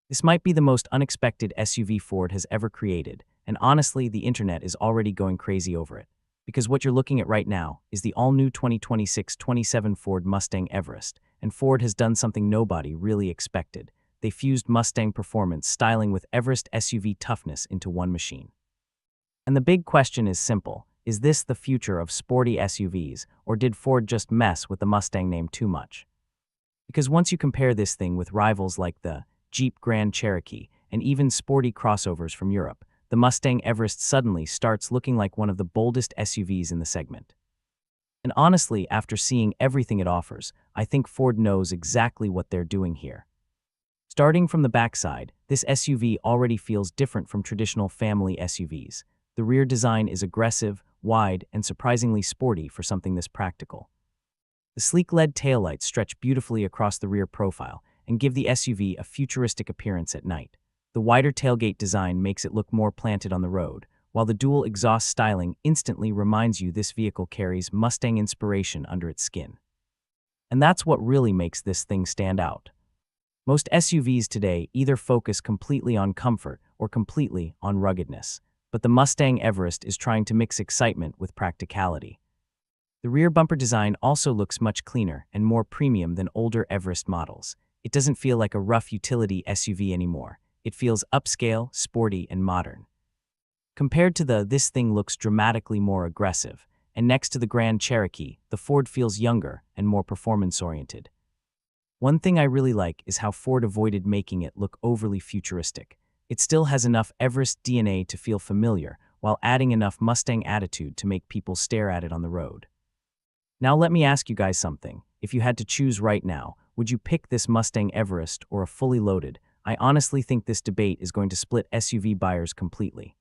This might be the most unexpected SUV Ford has ever created, and honestly, the internet is already going crazy over it. Because what you're looking at right now is the all-new 2026-27 Ford Mustang Everest, and Ford has done something nobody really expected. They fused Mustang performance styling with Everest SUV toughness into one machine. And the big question is simple: is this the future of sporty SUVs, or did Ford just mess with the Mustang name too much? Because once you compare this thing with rivals like the Jeep Grand Cherokee and even sporty crossovers from Europe, the Mustang Everest suddenly starts looking like one of the boldest SUVs in the segment. And honestly, after seeing everything it offers, I think Ford knows exactly what they're doing here. Starting from the backside, this SUV already feels different from traditional family SUVs. The rear design is aggressive, wide, and surprisingly sporty for something this practical. The sleek LED taillights stretch beautifully across the rear profile and give the SUV a futuristic appearance at night. The wider tailgate design makes it look more planted on the road, while the dual exhaust styling instantly reminds you this vehicle carries Mustang inspiration under its skin. And that's what really makes this thing stand out. Most SUVs today either focus completely on comfort or completely on ruggedness, but the Mustang Everest is trying to mix excitement with practicality. The rear bumper design also looks much cleaner and more premium than older Everest models. It doesn't feel like a rough utility SUV anymore. It feels upscale, sporty, and modern. Compared to this thing looks dramatically more aggressive, and next to the Grand Cherokee, the Ford feels younger and more performance-oriented. One thing I really like is how Ford avoided making it look overly futuristic. It still has enough Everest DNA to feel familiar, while adding enough Mustang attitude to make people stare at it on the road. Now let me ask you guys something. If you had to choose right now, would you pick this Mustang Everest or a fully loaded? I honestly think this debate is going to split SUV buyers completely.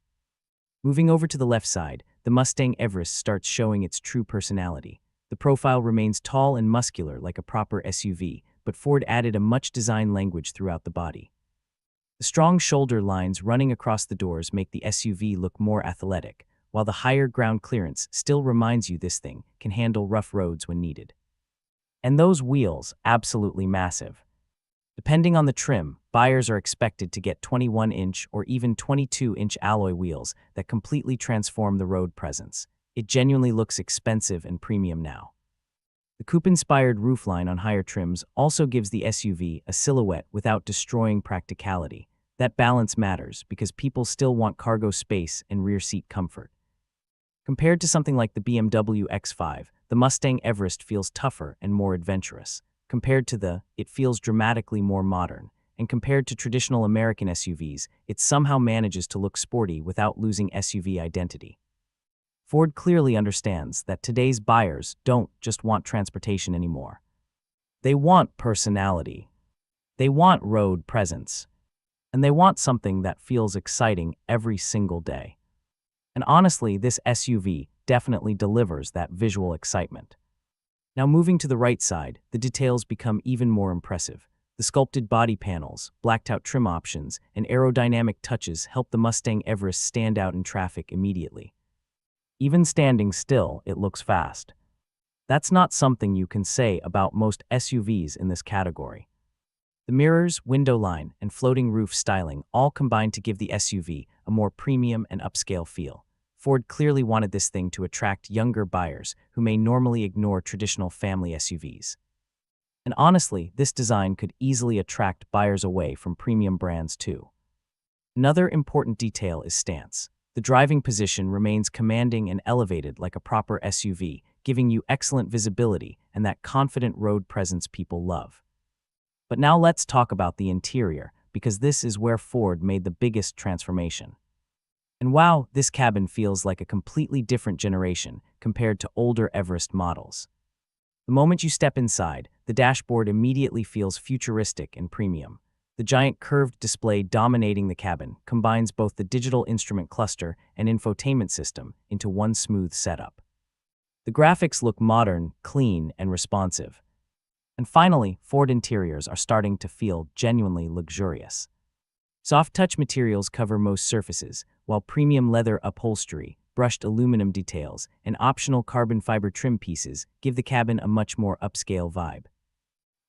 Moving over to the left side, the Mustang Everest starts showing its true personality. The profile remains tall and muscular like a proper SUV, but Ford added a much design language throughout the body. The strong shoulder lines running across the doors make the SUV look more athletic, while the higher ground clearance still reminds you this thing can handle rough roads when needed. And those wheels, absolutely massive. Depending on the trim, buyers are expected to get 21-inch or even 22-inch alloy wheels that completely transform the road presence. It genuinely looks expensive and premium now. The coupe-inspired roofline on higher trims also gives the SUV a silhouette without destroying practicality. That balance matters because people still want cargo space and rear seat comfort. Compared to something like the BMW X5, the Mustang Everest feels tougher and more adventurous. Compared to it feels dramatically more modern. And compared to traditional American SUVs, it somehow manages to look sporty without losing SUV identity. Ford clearly understands that today's buyers don't just want transportation anymore. They want personality. They want road presence. And they want something that feels exciting every single day. And honestly, this SUV definitely delivers that visual excitement. Now moving to the right side, the details become even more impressive. The sculpted body panels, blacked-out trim options, and aerodynamic touches help the Mustang Everest stand out in traffic immediately. Even standing still, it looks fast. That's not something you can say about most SUVs in this category. The mirrors, window line, and floating roof styling all combine to give the SUV a more premium and upscale feel. Ford clearly wanted this thing to attract younger buyers who may normally ignore traditional family SUVs. And honestly, this design could easily attract buyers away from premium brands too. Another important detail is stance. The driving position remains commanding and elevated like a proper SUV, giving you excellent visibility and that confident road presence people love. But now let's talk about the interior, because this is where Ford made the biggest transformation. And wow, this cabin feels like a completely different generation compared to older Everest models. The moment you step inside, the dashboard immediately feels futuristic and premium. The giant curved display dominating the cabin combines both the digital instrument cluster and infotainment system into one smooth setup. The graphics look modern, clean, and responsive. And finally, Ford interiors are starting to feel genuinely luxurious. Soft-touch materials cover most surfaces, while premium leather upholstery, brushed aluminum details, and optional carbon fiber trim pieces give the cabin a much more upscale vibe.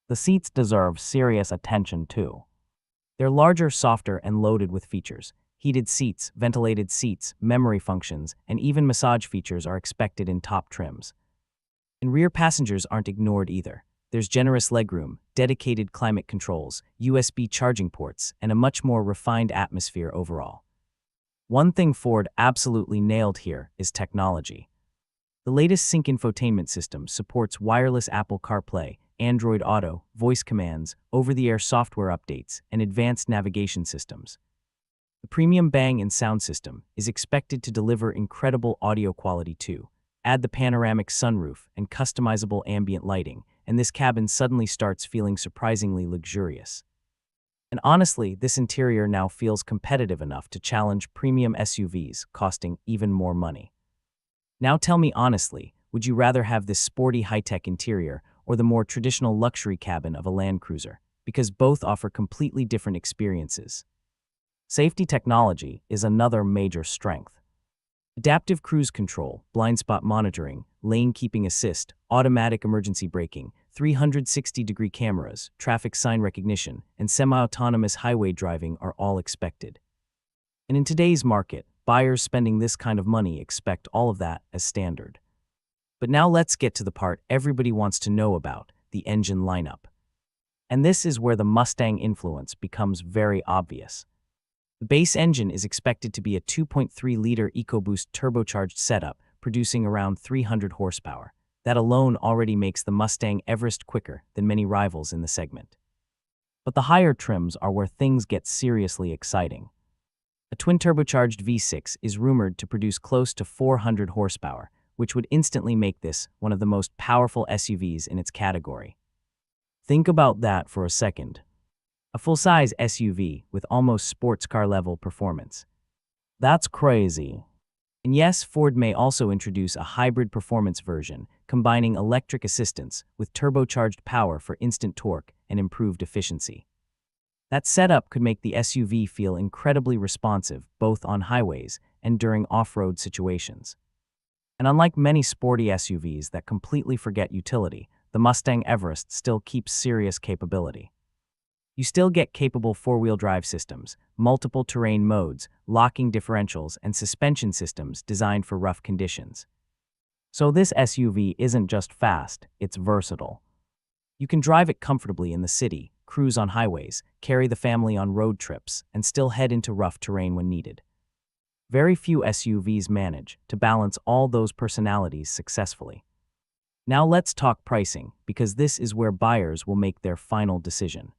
The seats deserve serious attention too. They're larger, softer, and loaded with features. Heated seats, ventilated seats, memory functions, and even massage features are expected in top trims. And rear passengers aren't ignored either. There's generous legroom, dedicated climate controls, USB charging ports, and a much more refined atmosphere overall. One thing Ford absolutely nailed here is technology. The latest Sync infotainment system supports wireless Apple CarPlay, Android Auto, voice commands, over-the-air software updates, and advanced navigation systems. The premium Bang & sound system is expected to deliver incredible audio quality too. Add the panoramic sunroof and customizable ambient lighting, and this cabin suddenly starts feeling surprisingly luxurious. And honestly, this interior now feels competitive enough to challenge premium SUVs costing even more money. Now tell me honestly, would you rather have this sporty high-tech interior or the more traditional luxury cabin of a Land Cruiser? Because both offer completely different experiences. Safety technology is another major strength. Adaptive cruise control, blind spot monitoring, lane keeping assist, automatic emergency braking, 360-degree cameras, traffic sign recognition, and semi-autonomous highway driving are all expected. And in today's market, buyers spending this kind of money expect all of that as standard. But now let's get to the part everybody wants to know about, the engine lineup. And this is where the Mustang influence becomes very obvious. The base engine is expected to be a 2.3-liter EcoBoost turbocharged setup, producing around 300 horsepower. That alone already makes the Mustang Everest quicker than many rivals in the segment. But the higher trims are where things get seriously exciting. A twin-turbocharged V6 is rumored to produce close to 400 horsepower, which would instantly make this one of the most powerful SUVs in its category. Think about that for a second. A full-size SUV with almost sports car-level performance. That's crazy. And yes, Ford may also introduce a hybrid performance version, combining electric assistance with turbocharged power for instant torque and improved efficiency. That setup could make the SUV feel incredibly responsive both on highways and during off-road situations. And unlike many sporty SUVs that completely forget utility, the Mustang Everest still keeps serious capability. You still get capable four-wheel drive systems, multiple terrain modes, locking differentials, and suspension systems designed for rough conditions. So this SUV isn't just fast, it's versatile. You can drive it comfortably in the city, cruise on highways, carry the family on road trips, and still head into rough terrain when needed. Very few SUVs manage to balance all those personalities successfully. Now let's talk pricing, because this is where buyers will make their final decision.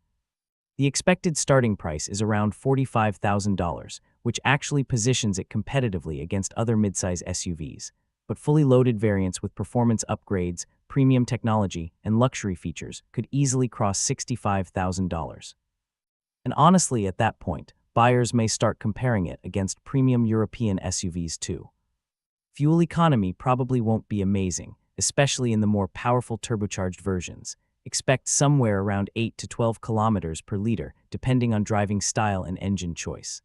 The expected starting price is around $45,000, which actually positions it competitively against other midsize SUVs, but fully loaded variants with performance upgrades, premium technology, and luxury features could easily cross $65,000. And honestly, at that point, buyers may start comparing it against premium European SUVs too. Fuel economy probably won't be amazing, especially in the more powerful turbocharged versions. Expect somewhere around 8 to 12 kilometers per liter, depending on driving style and engine choice.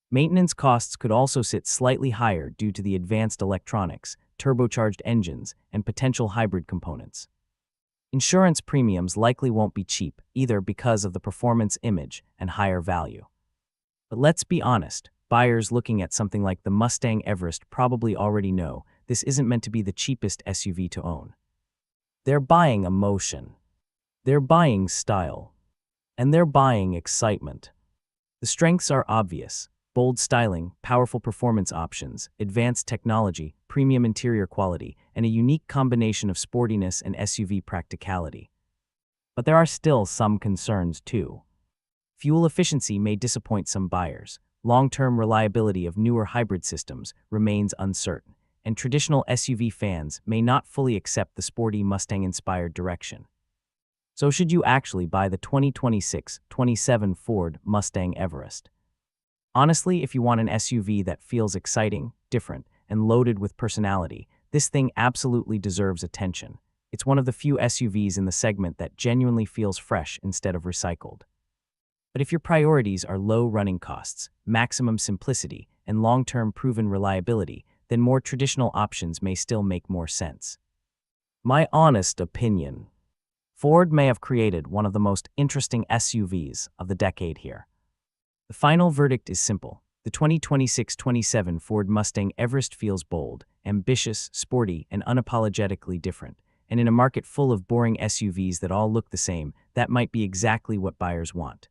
Maintenance costs could also sit slightly higher due to the advanced electronics, turbocharged engines, and potential hybrid components. Insurance premiums likely won't be cheap, either because of the performance image and higher value. But let's be honest, buyers looking at something like the Mustang Everest probably already know this isn't meant to be the cheapest SUV to own. They're buying emotion. They're buying style. And they're buying excitement. The strengths are obvious: bold styling, powerful performance options, advanced technology, premium interior quality, and a unique combination of sportiness and SUV practicality. But there are still some concerns too. Fuel efficiency may disappoint some buyers. Long-term reliability of newer hybrid systems remains uncertain, and traditional SUV fans may not fully accept the sporty Mustang-inspired direction. So should you actually buy the 2026-27 Ford Mustang Everest? Honestly, if you want an SUV that feels exciting, different, and loaded with personality, this thing absolutely deserves attention. It's one of the few SUVs in the segment that genuinely feels fresh instead of recycled. But if your priorities are low running costs, maximum simplicity, and long-term proven reliability, then more traditional options may still make more sense. My honest opinion: Ford may have created one of the most interesting SUVs of the decade here. The final verdict is simple. The 2026-27 Ford Mustang Everest feels bold, ambitious, sporty, and unapologetically different. And in a market full of boring SUVs that all look the same, that might be exactly what buyers want.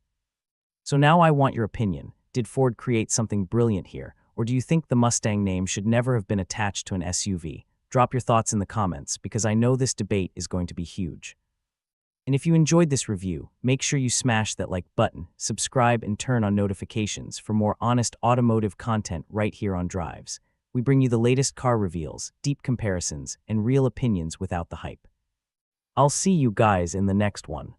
So now I want your opinion. Did Ford create something brilliant here, or do you think the Mustang name should never have been attached to an SUV? Drop your thoughts in the comments, because I know this debate is going to be huge. And if you enjoyed this review, make sure you smash that like button, subscribe, and turn on notifications for more honest automotive content right here on Drives. We bring you the latest car reveals, deep comparisons, and real opinions without the hype. I'll see you guys in the next one.